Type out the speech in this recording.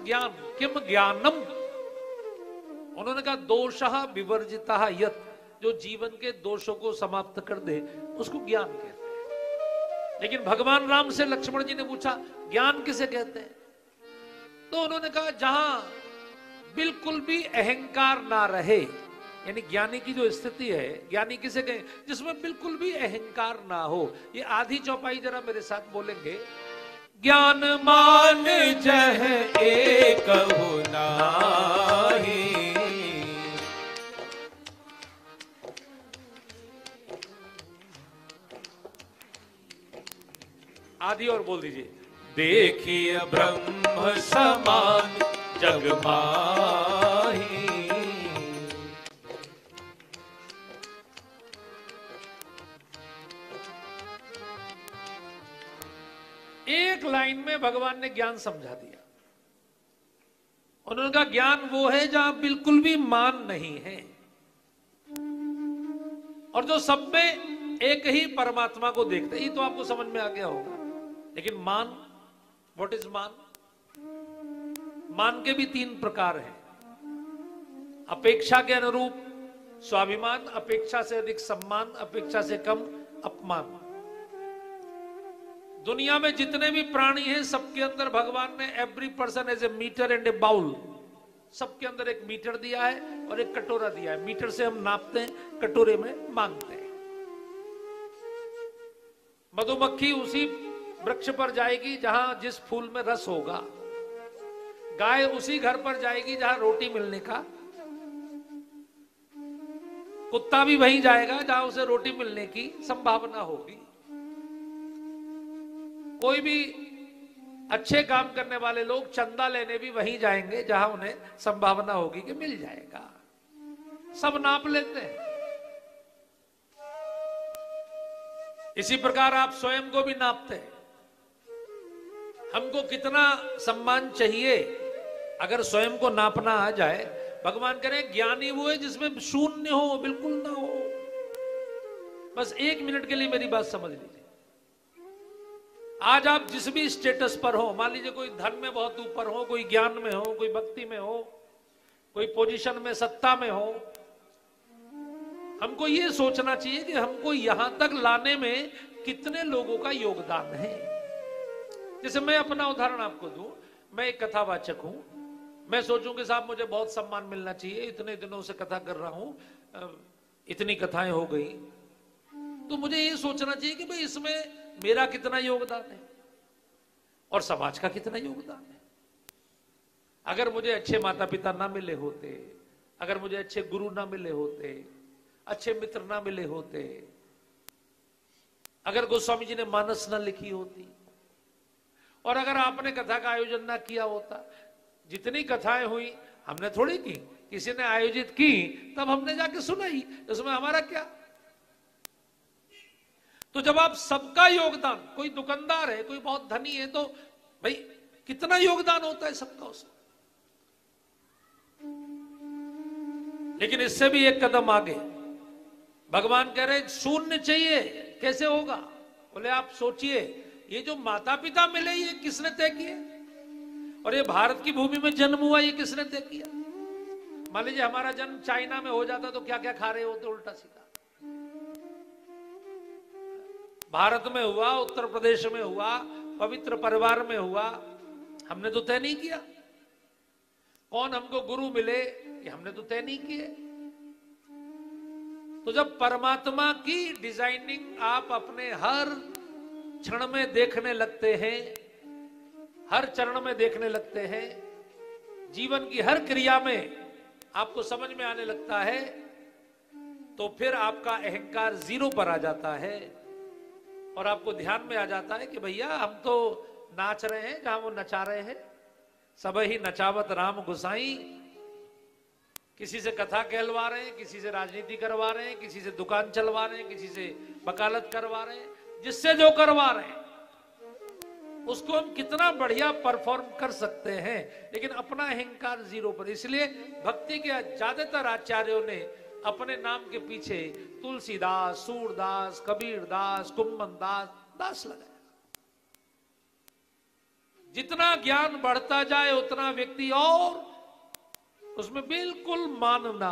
ज्ञान, किम ज्ञानम। उन्होंने कहा दोषः विवर्जितः यत्, जो जीवन के दोषों को समाप्त कर दे उसको ज्ञान कहते हैं। लेकिन भगवान राम से लक्ष्मण जी ने पूछा ज्ञान किसे कहते हैं, तो उन्होंने कहा जहां बिल्कुल भी अहंकार ना रहे, यानी ज्ञानी की जो स्थिति है, ज्ञानी किसे कहें, जिसमें बिल्कुल भी अहंकार ना हो। ये आधी चौपाई जरा मेरे साथ बोलेंगे। ज्ञान मान जह एक हो नाहि, आधी और बोल दीजिए। देखिए ब्रह्म समान जग माही। एक लाइन में भगवान ने ज्ञान समझा दिया। उन्होंने कहा ज्ञान वो है जहां बिल्कुल भी मान नहीं है, और जो सब में एक ही परमात्मा को देखते हैं। ये तो आपको समझ में आ गया होगा। लेकिन मान, व्हाट इज मान? मान के भी तीन प्रकार हैं। अपेक्षा के अनुरूप स्वाभिमान, अपेक्षा से अधिक सम्मान, अपेक्षा से कम अपमान। दुनिया में जितने भी प्राणी हैं सबके अंदर भगवान ने every person as a meter and a bowl, सबके अंदर एक मीटर दिया है और एक कटोरा दिया है। मीटर से हम नापते हैं, कटोरे में मांगते हैं। मधुमक्खी उसी वृक्ष पर जाएगी जहां जिस फूल में रस होगा। गाय उसी घर पर जाएगी जहां रोटी मिलने का। कुत्ता भी वहीं जाएगा जहां उसे रोटी मिलने की संभावना होगी। कोई भी अच्छे काम करने वाले लोग चंदा लेने भी वहीं जाएंगे जहां उन्हें संभावना होगी कि मिल जाएगा। सब नाप लेते हैं। इसी प्रकार आप स्वयं को भी नापते हैं। हमको कितना सम्मान चाहिए, अगर स्वयं को नापना आ जाए। भगवान कह रहे हैं ज्ञानी वो है जिसमें शून्य हो, बिल्कुल ना हो। बस एक मिनट के लिए मेरी बात समझ लीजिए। आज आप जिस भी स्टेटस पर हो, मान लीजिए कोई धन में बहुत ऊपर हो, कोई ज्ञान में हो, कोई भक्ति में हो, कोई पोजीशन में, सत्ता में हो, हमको यह सोचना चाहिए कि हमको यहां तक लाने में कितने लोगों का योगदान है। जैसे मैं अपना उदाहरण आपको दूं, मैं एक कथावाचक हूं। मैं सोचूं कि साहब मुझे बहुत सम्मान मिलना चाहिए, इतने दिनों से कथा कर रहा हूं, इतनी कथाएं हो गई, तो मुझे ये सोचना चाहिए कि भाई इसमें मेरा कितना योगदान है और समाज का कितना योगदान है। अगर मुझे अच्छे माता पिता ना मिले होते, अगर मुझे अच्छे गुरु ना मिले होते, अच्छे मित्र ना मिले होते, अगर गोस्वामी जी ने मानस ना लिखी होती, और अगर आपने कथा का आयोजन ना किया होता, जितनी कथाएं हुई हमने थोड़ी की, किसी ने आयोजित की तब हमने जाके सुनाई, इसमें हमारा क्या। तो जब आप सबका योगदान, कोई दुकानदार है, कोई बहुत धनी है, तो भाई कितना योगदान होता है सबका उसमें। लेकिन इससे भी एक कदम आगे भगवान कह रहे शून्य चाहिए, कैसे होगा? बोले आप सोचिए, ये जो माता पिता मिले ये किसने तय किए, और ये भारत की भूमि में जन्म हुआ ये किसने तय किया? मान लीजिए हमारा जन्म चाइना में हो जाता तो क्या क्या खा रहे होते उल्टा सीधा। भारत में हुआ, उत्तर प्रदेश में हुआ, पवित्र परिवार में हुआ, हमने तो तय नहीं किया। कौन हमको गुरु मिले ये हमने तो तय नहीं किए। तो जब परमात्मा की डिजाइनिंग आप अपने हर क्षण में देखने लगते हैं, हर चरण में देखने लगते हैं, जीवन की हर क्रिया में आपको समझ में आने लगता है, तो फिर आपका अहंकार जीरो पर आ जाता है और आपको ध्यान में आ जाता है कि भैया हम तो नाच रहे हैं जहां वो नचा रहे हैं। सब ही नचावत राम गुसाई। किसी से कथा कहलवा रहे हैं, किसी से राजनीति करवा रहे हैं, किसी से दुकान चलवा रहे हैं, किसी से वकालत करवा रहे हैं। जिससे जो करवा रहे हैं उसको हम कितना बढ़िया परफॉर्म कर सकते हैं, लेकिन अपना अहंकार जीरो पर। इसलिए भक्ति के ज्यादातर आचार्यों ने अपने नाम के पीछे तुलसीदास, सूरदास, कबीरदास, कुम्मनदास, दास लगाया। जितना ज्ञान बढ़ता जाए उतना व्यक्ति और उसमें बिल्कुल मानना